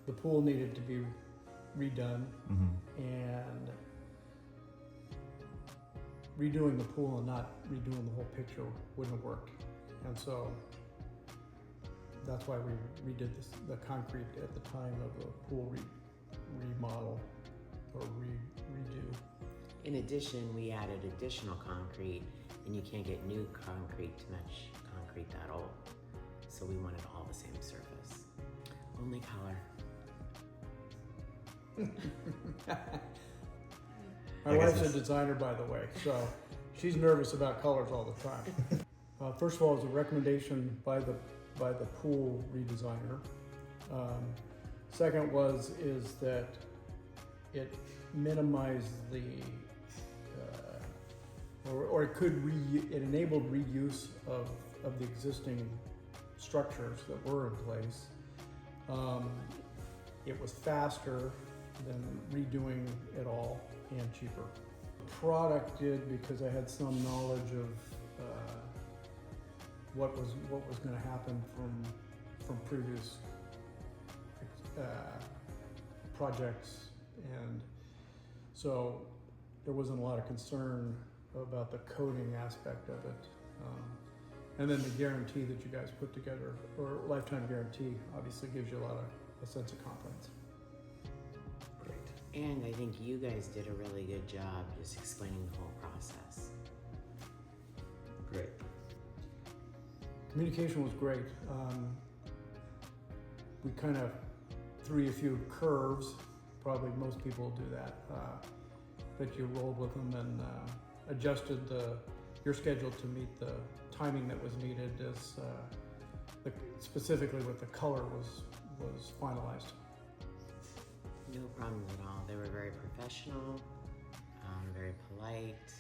the pool needed to be redone, Mm-hmm. and redoing the pool and not redoing the whole picture wouldn't have worked. And so that's why we redid the concrete at the time of the pool remodel or redo. In addition, we added additional concrete, and you can't get new concrete to match concrete that old. So we wanted all the same surface. Only color. My wife's a designer, by the way, so she's nervous about colors all the time. First of all, it was a recommendation by the pool redesigner. Second is that it minimized the or it enabled reuse of the existing structures that were in place. It was faster than redoing it all and cheaper. The product did, because I had some knowledge of what was going to happen from previous projects, and so there wasn't a lot of concern about the coding aspect of it. And then the guarantee that you guys put together, or lifetime guarantee, obviously gives you a sense of confidence. Great. And I think you guys did a really good job just explaining the whole process. Great. Communication was great. We kind of threw a few curves. Probably most people do that. But you rolled with them and adjusted your schedule to meet the timing that was needed as specifically what the color was finalized. No problems at all. They were very professional, very polite,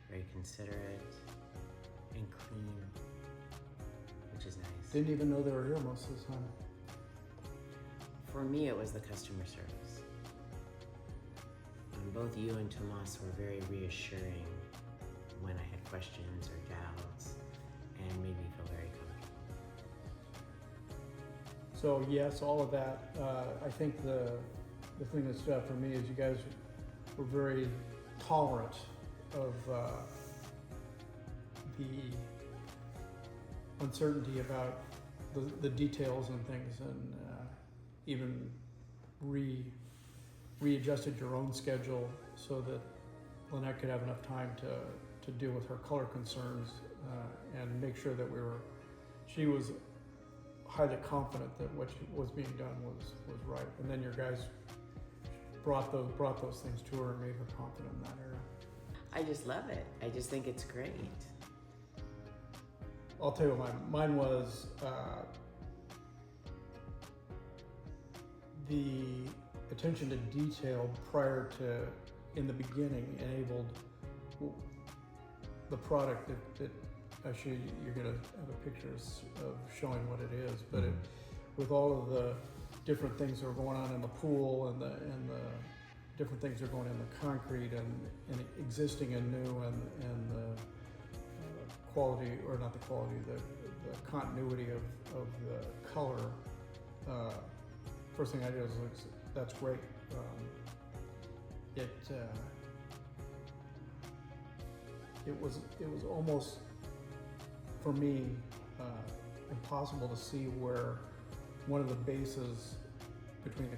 very considerate, and clean, which is nice. Didn't even know they were here most of the time. For me, it was the customer service. Both you and Tomas were very reassuring when I had questions or doubts, and made me feel very comfortable. So yes, all of that. I think the thing that stood out for me is you guys were very tolerant of the uncertainty about the details and things, and even readjusted your own schedule so that Lynette could have enough time to deal with her color concerns and make sure that she was highly confident that what was being done was right. And then your guys brought those things to her and made her confident in that area. I just love it. I just think it's great. I'll tell you what mine was. The attention to detail prior to, in the beginning, enabled the product that actually you're going to have a picture of showing what it is, but with all of the different things that are going on in the pool and the different things that are going in the concrete and existing and new and the quality, or not the quality, the continuity of the color. First thing I did was look, that's great. It was almost, for me, impossible to see where one of the bases between the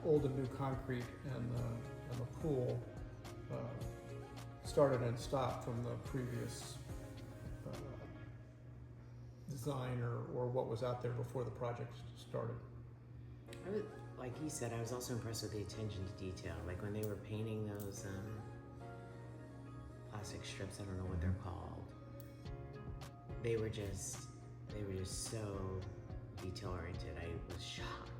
old and new concrete and the pool started and stopped from the previous design or what was out there before the project started. Like he said, I was also impressed with the attention to detail. Like when they were painting those plastic strips, I don't know what they're called. They were just so detail oriented. I was shocked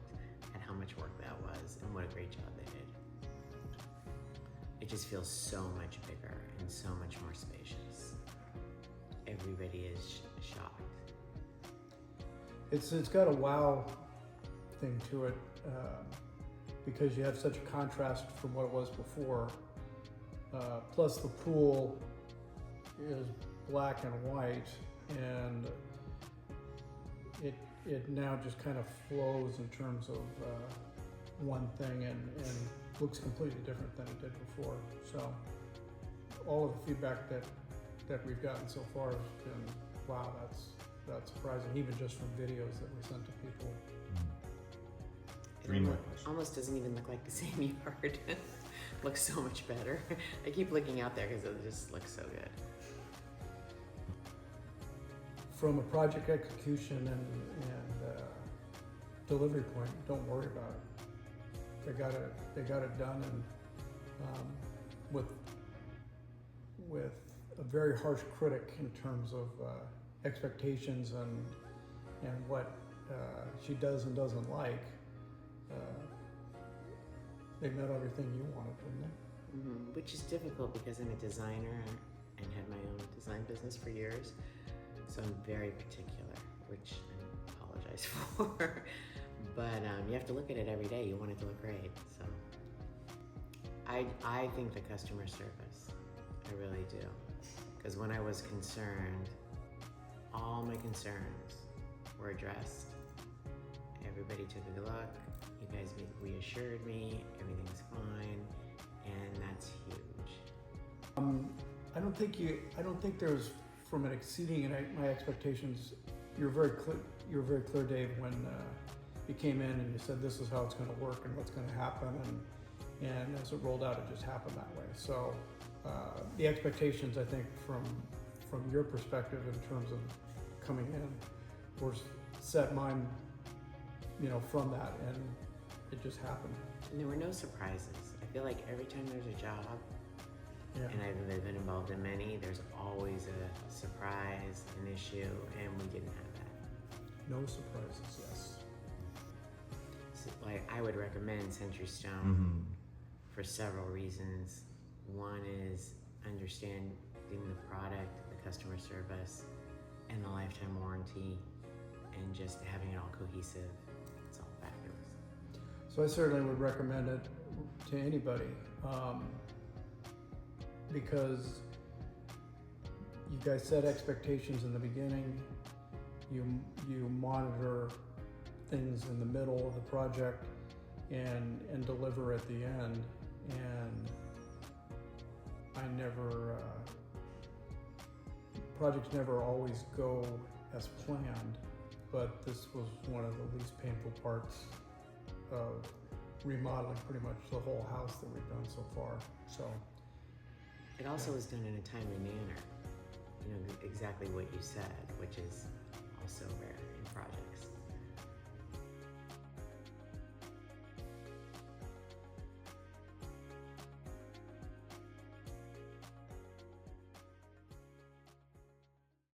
at how much work that was and what a great job they did. It just feels so much bigger and so much more spacious. Everybody is shocked. It's got a wow thing to it because you have such a contrast from what it was before. Plus the pool is black and white, and it now just kind of flows in terms of one thing and looks completely different than it did before. So all of the feedback that we've gotten so far has been, wow, that's surprising, even just from videos that we sent to people. It Three more almo- questions. almost doesn't even look like the same yard. Looks so much better. I keep looking out there because it just looks so good. From a project execution and delivery point, don't worry about it. They got it done, and with a very harsh critic in terms of expectations and what she does and doesn't like. They met everything you wanted, didn't they? Mm-hmm. Which is difficult because I'm a designer and had my own design business for years. So I'm very particular, which I apologize for. But you have to look at it every day. You want it to look great. So I think the customer service, I really do. Because when I was concerned, all my concerns were addressed. Everybody took a good look. You guys reassured me everything's fine, and that's huge. I don't think there's, from an exceeding my expectations. You're very clear, Dave, when you came in and you said this is how it's going to work and what's going to happen, and as it rolled out, it just happened that way. So the expectations, I think, from your perspective in terms of coming in, were set mine, from that, and it just happened. And there were no surprises. I feel like every time there's a job, Yeah. and I've been involved in many, there's always a surprise, an issue, and we didn't have that. No surprises. Yes. So, like, I would recommend Century Stone Mm-hmm. for several reasons. One is understanding the product, the customer service, and the lifetime warranty, and just having it all cohesive. It's all fabulous. So I certainly would recommend it to anybody, because you guys set expectations in the beginning. You monitor things in the middle of the project and deliver at the end. And projects never always go as planned, but this was one of the least painful parts of remodeling pretty much the whole house that we've done so far. So It also was done in a timely manner. Exactly what you said, which is also rare in projects.